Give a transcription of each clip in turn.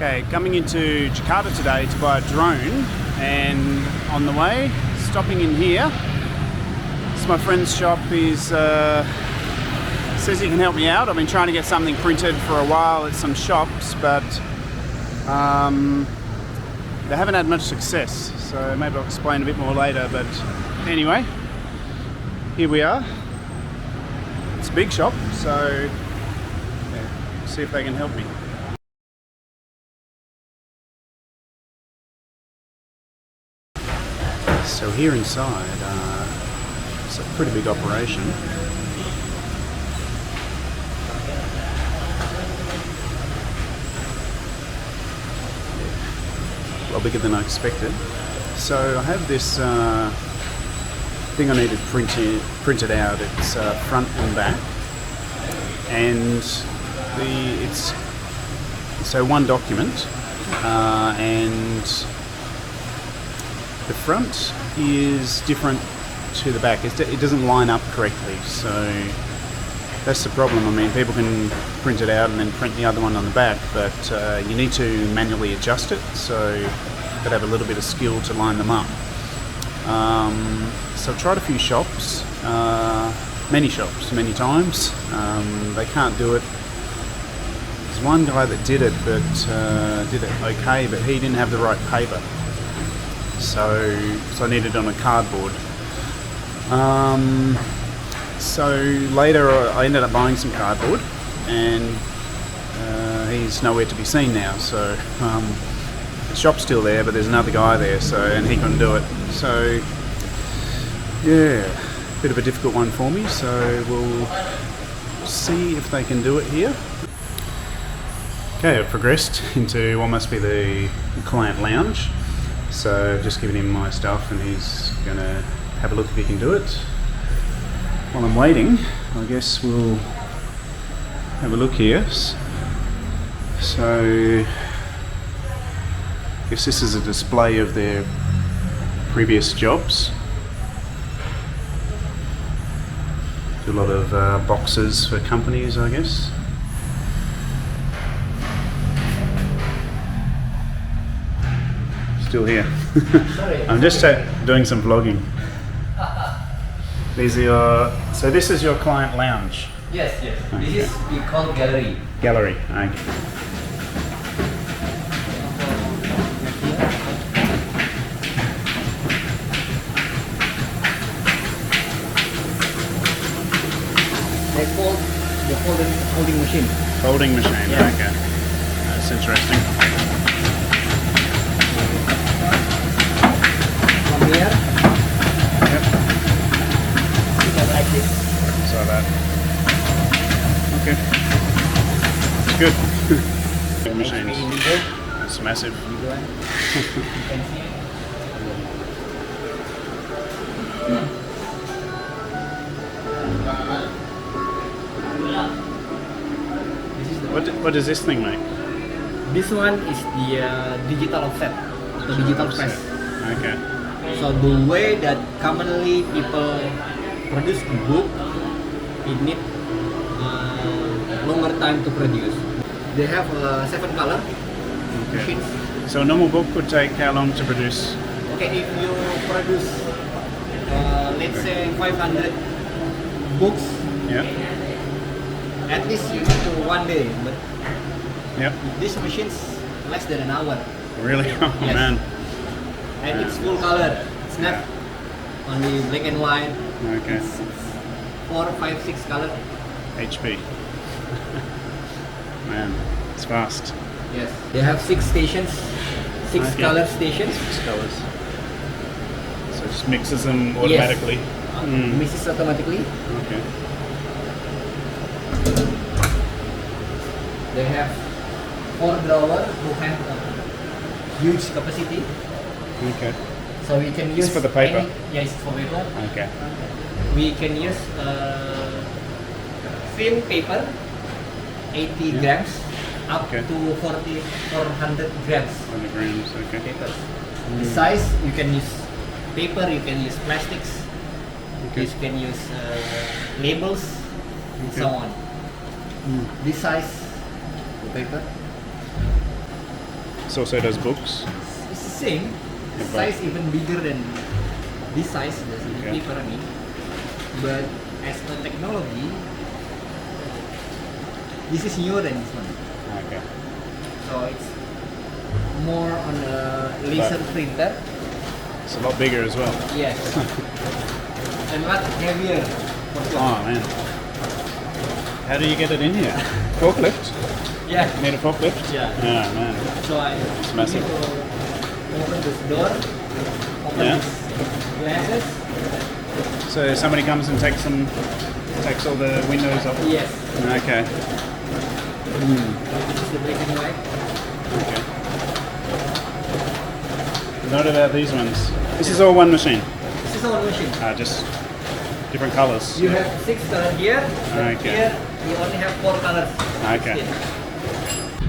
Okay, coming into Jakarta today to buy a drone, and on the way, stopping in here. It's my friend's shop. He's says he can help me out. I've been trying to get something printed for a while at some shops, but they haven't had much success. So maybe I'll explain a bit more later. But anyway, here we are. It's a big shop, so yeah, see if they can help me. So here inside, it's a pretty big operation. A lot bigger than I expected. So I have this thing I needed printed out. It's front and back, and it's so one document, and the front is different to the back. It doesn't line up correctly, so that's the problem. I mean, people can print it out and then print the other one on the back, but you need to manually adjust it, so you've got to have a little bit of skill to line them up. So I've tried a few shops, many times. They can't do it. There's one guy that did it, but did it okay, but he didn't have the right paper. So I needed it on a cardboard. So later I ended up buying some cardboard, and he's nowhere to be seen now. So the shop's still there, but there's another guy there, and he couldn't do it. So yeah, bit of a difficult one for me. So we'll see if they can do it here. Okay, I've progressed into what must be the client lounge. So I've just given him my stuff, and he's going to have a look if he can do it. While I'm waiting, I guess we'll have a look here. So I guess this is a display of their previous jobs. Do a lot of boxes for companies, I guess. Still here. I'm just doing some vlogging. So this is your client lounge? Yes. Okay. This is we call gallery. Gallery, okay. They call the folding machine. Folding machine, Yeah. okay. That's interesting. From here, Yep, you can like this. saw that. Okay. It's good. Big machines. It's massive. You can see it. This is the What does this thing make? This one is the digital offset, the digital press. Okay. So the way that commonly people produce the book, it need longer time to produce. They have 7 color machines. So a normal book would take how long to produce? Okay, if you produce, let's say 500 books, Yeah. at least you need to 1 day. But Yep. this machine's less than an hour. Really? Oh Yes. man. And it's full color. It's not only black and white. Okay. It's 4, 5, 6 color. HP. Man, it's fast. Yes. They have 6 stations, 6 Okay. color stations. 6 colors. So it just mixes them automatically. Mm. Mixes automatically. Okay. They have 4 drawer who have a huge capacity. Okay. So we can use It's for the paper? Yes, for paper. Okay. We can use thin paper, 80 Yeah. grams, up Okay. to 400 grams 100 grams. Okay. papers. The size, you can use paper, you can use plastics, Okay. you can use labels, and so Okay. on. This size, the paper. This also does books. It's the same. Yeah, but- Size even bigger than this size, the Okay. paper I mean. But as a technology, this is newer than this one. Okay. So it's more on a laser But- printer. It's a lot bigger as well. Yes. And much heavier. For sure. Oh man. How do you get it in here? Forklift? Yeah. Need a forklift? Yeah. Oh man. So I massive. need to open this door, open Yeah. these glasses. So somebody comes and takes all the windows off? Yes. Okay. This is the black and white. Okay. What about these ones? This is all one machine. This is our machine. Just different colours. You have 6 colors here, but Okay. here you only have 4 colors. Okay.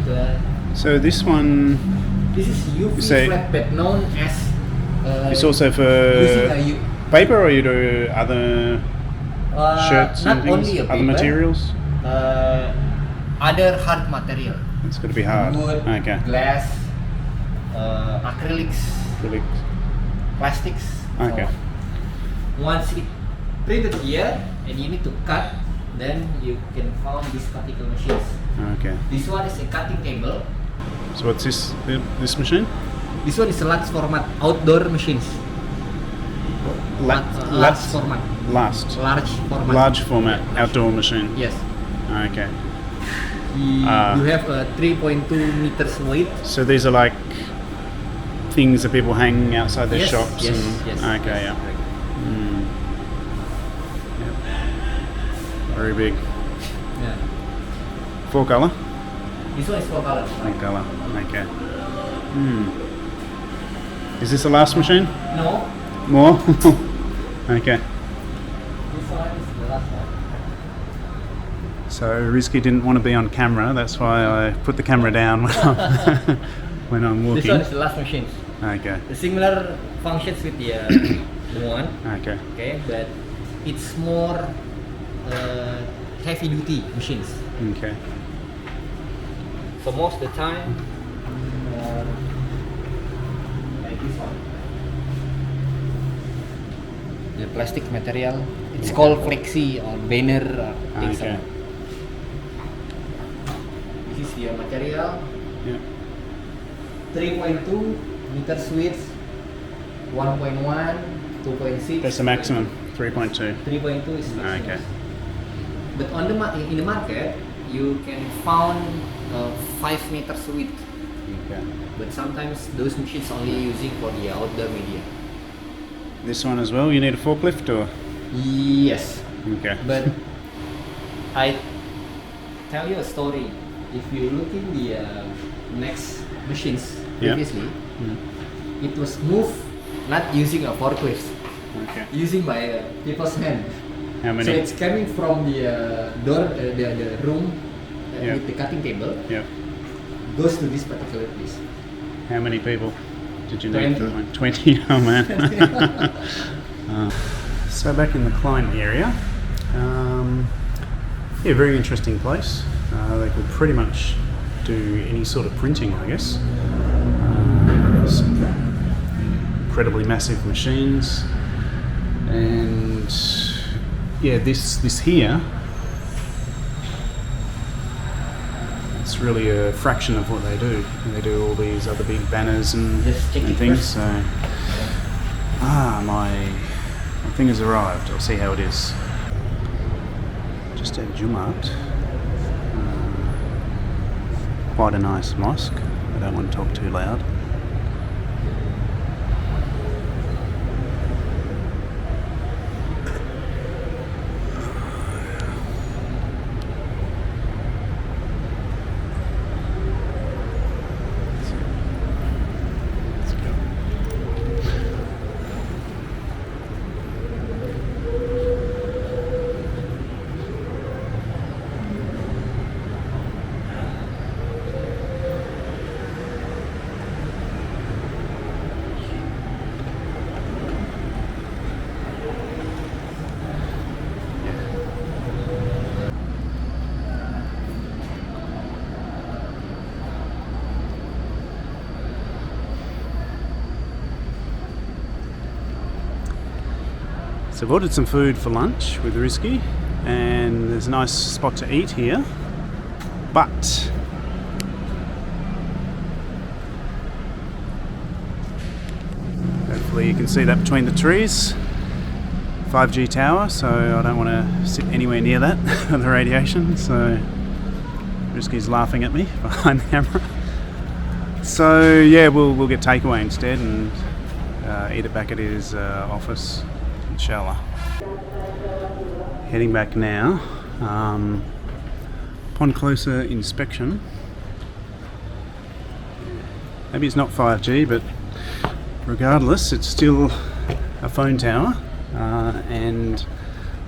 The- So this one this is UV say- flatbed, known as. is also for using a paper, or you do other shirts not and things, only a other paper, materials? Other hard material. It's got to be hard. Wood, Okay. glass, acrylics, Really. plastics. Okay. So once it printed here and you need to cut, then you can found these particular machines. Okay. This one is a cutting table. So what's this? This machine? This one is a large format outdoor machines. Large format. Last. Large format. Large format outdoor machine. Yes. Okay. You have a 3.2 meters weight. So these are like things that people hang outside their Yes, shops. yes, and, yes. Okay. yes, Yeah. correct. Yep. Very big. Yeah. 4 color. This one is 4 colors. 4 color. Okay. Is this the last machine? No. More? Okay. This one is the last one. So Rizky didn't want to be on camera. That's why I put the camera down when I'm, when I'm This walking. one is the last machine. Okay. The similar functions with the one. Okay. Okay, but it's more heavy duty machines. Okay. So most of the time, like this one, the plastic material. It's called flexi or banner or things Okay. like that. This is the material. Yeah. 3.2 meters width, 1.1, 2.6. That's the maximum. 3.2. 3.2 is maximum. Okay. But on the in the market, you can found 5 meters width. Okay. But sometimes those machines only using for the outdoor media. This one as well. You need a forklift or? Yes, Okay. but I tell you a story. If you look in the next machines Yeah. previously, it was moved not using a forklift, Okay. using by people's hand. How many? So it's coming from the door, the room Yeah. with the cutting table, Yeah. goes to this particular place. How many people did you need? 20. 20. Oh man. So back in the client area, yeah, very interesting place. They could pretty much do any sort of printing, I guess. Some incredibly massive machines, and yeah, this here, it's really a fraction of what they do. They do all these other big banners and, Just check and it things. first. So, my thing has arrived. I'll see how it is. Just at Jumaat. Quite a nice mosque. I don't want to talk too loud. So I've ordered some food for lunch with Rizky, and there's a nice spot to eat here, but hopefully you can see that between the trees. 5G tower, so I don't want to sit anywhere near that for the radiation, so Rizky's laughing at me behind the camera. So yeah, we'll get takeaway instead and eat it back at his office, inshallah. Heading back now. Upon closer inspection, maybe it's not 5G, but regardless, it's still a phone tower and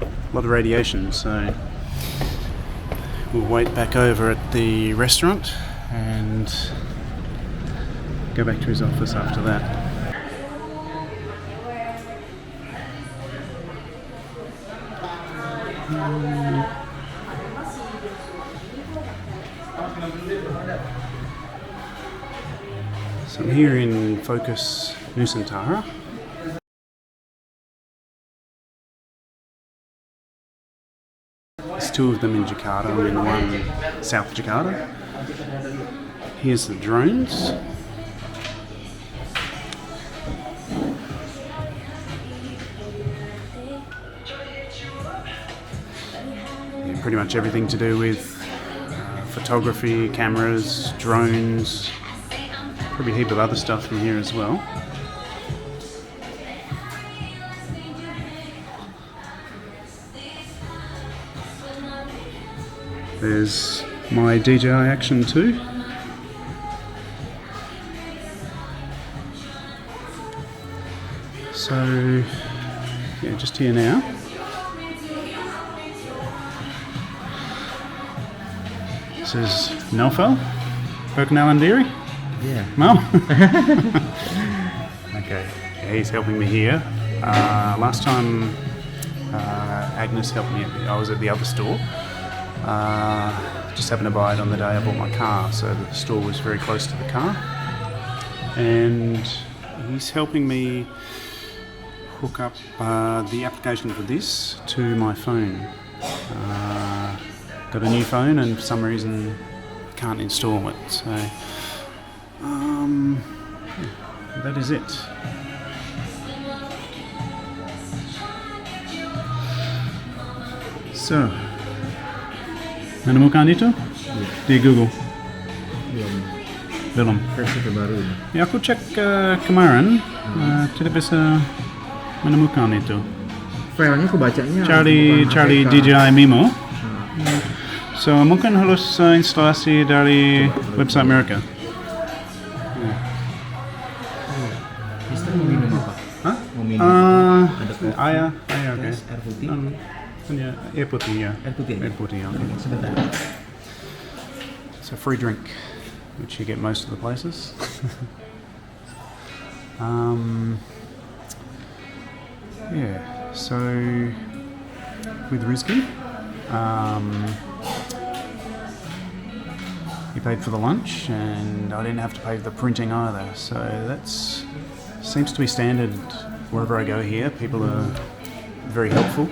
a lot of radiation. So we'll wait back over at the restaurant and go back to his office after that. So I'm here in Focus Nusantara. There's two of them in Jakarta and one South Jakarta. Here's the drones. Yeah, pretty much everything to do with photography, cameras, drones, probably a heap of other stuff from here as well. There's my DJI Action 2. So, yeah, just here now. This is Naufal, Perkenal Andiri. Yeah. Mum? Okay, yeah, he's helping me here. Last time Agnes helped me, I was at the other store. Just happened to buy it on the day I bought my car, so the store was very close to the car. And he's helping me hook up the application for this to my phone. Got a new phone and for some reason can't install it, so that is it. So, menemukan itu di Google? Belum. Versi terbaru. Ya, aku cek kemarin, tidak bisa menemukan itu. Filenya aku bacanya Cari bukan APK. DJI Mimo. So mungkin harus instalasi dari website mereka. Mister mau minum apa? Hah? Mau minum? Ada kopi, Ayah, oke. tes, air putih. Ya, air putih, ya. Air putih. Air putih, okay. Oke, sebentar. It's a free drink, which you get most of the places. Yeah, so with Rizky, he paid for the lunch and I didn't have to pay for the printing either, so that's seems to be standard wherever I go here. People are very helpful.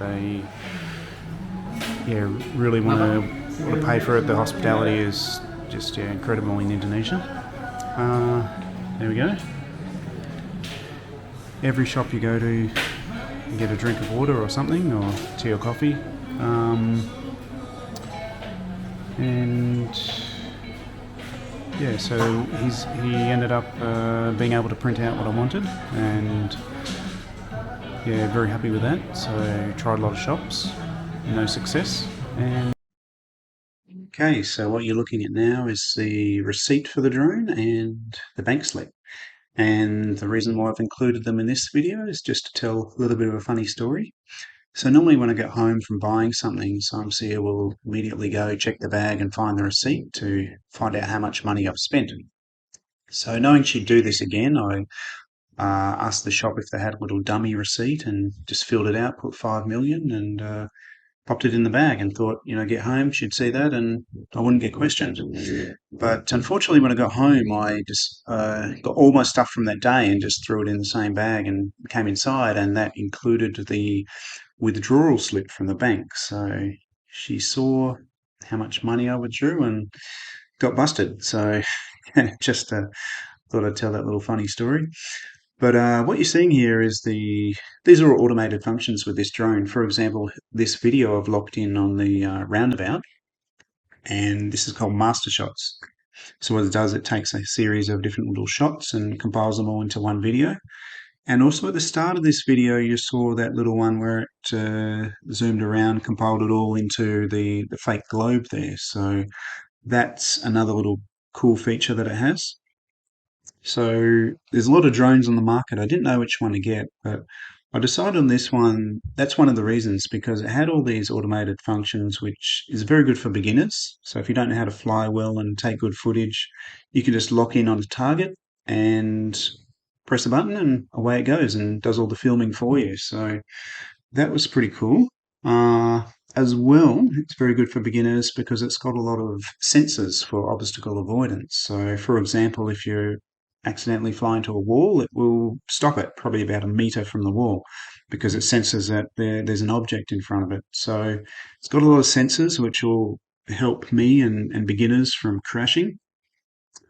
They really want to pay for it. The hospitality is just incredible in Indonesia. There we go. Every shop you go to, you get a drink of water or something, or tea or coffee. And yeah, so he ended up being able to print out what I wanted, and yeah, very happy with that. So tried a lot of shops, no success. And okay, so what you're looking at now is the receipt for the drone and the bank slip. And the reason why I've included them in this video is just to tell a little bit of a funny story. So normally when I get home from buying something, Samsia will immediately go check the bag and find the receipt to find out how much money I've spent. So knowing she'd do this again, I asked the shop if they had a little dummy receipt and just filled it out, put 5 million, and popped it in the bag and thought, get home, she'd see that and I wouldn't get questioned. But unfortunately, when I got home, I just got all my stuff from that day and just threw it in the same bag and came inside, and that included the withdrawal slip from the bank. So she saw how much money I withdrew and got busted. So just thought I'd tell that little funny story. But what you're seeing here is these are all automated functions with this drone. For example, this video I've locked in on the roundabout, and this is called Master Shots. So what it does, it takes a series of different little shots and compiles them all into one video. And also at the start of this video, you saw that little one where it zoomed around, compiled it all into the fake globe there. So that's another little cool feature that it has. So there's a lot of drones on the market. I didn't know which one to get, but I decided on this one. That's one of the reasons, because it had all these automated functions, which is very good for beginners. So if you don't know how to fly well and take good footage, you can just lock in on a target and press a button and away it goes and does all the filming for you. So that was pretty cool. As well, it's very good for beginners because it's got a lot of sensors for obstacle avoidance. So, for example, if you're accidentally fly into a wall, it will stop it probably about a meter from the wall because it senses that there's an object in front of it. So it's got a lot of sensors which will help me and beginners from crashing.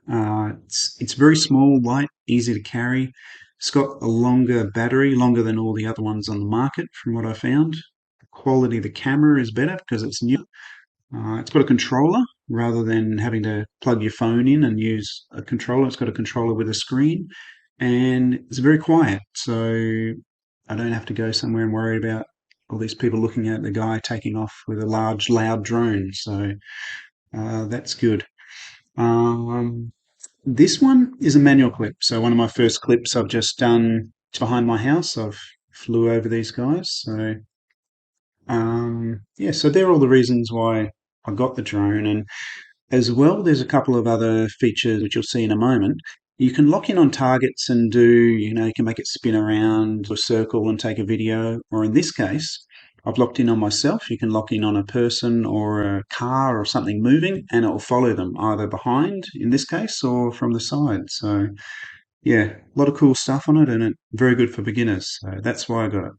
It's very small, light, easy to carry. It's got a longer battery, longer than all the other ones on the market from what I found. The quality of the camera is better because it's new. It's got a controller rather than having to plug your phone in and use a controller. It's got a controller with a screen, and it's very quiet. So I don't have to go somewhere and worry about all these people looking at the guy taking off with a large, loud drone. So that's good. This one is a manual clip. So one of my first clips I've just done behind my house. I've flew over these guys. So yeah, so they're all the reasons why I got the drone. And as well, there's a couple of other features which you'll see in a moment. You can lock in on targets and you can make it spin around a circle and take a video. Or in this case, I've locked in on myself. You can lock in on a person or a car or something moving, and it will follow them either behind, in this case, or from the side. So yeah, a lot of cool stuff on it, and it's very good for beginners. So that's why I got it.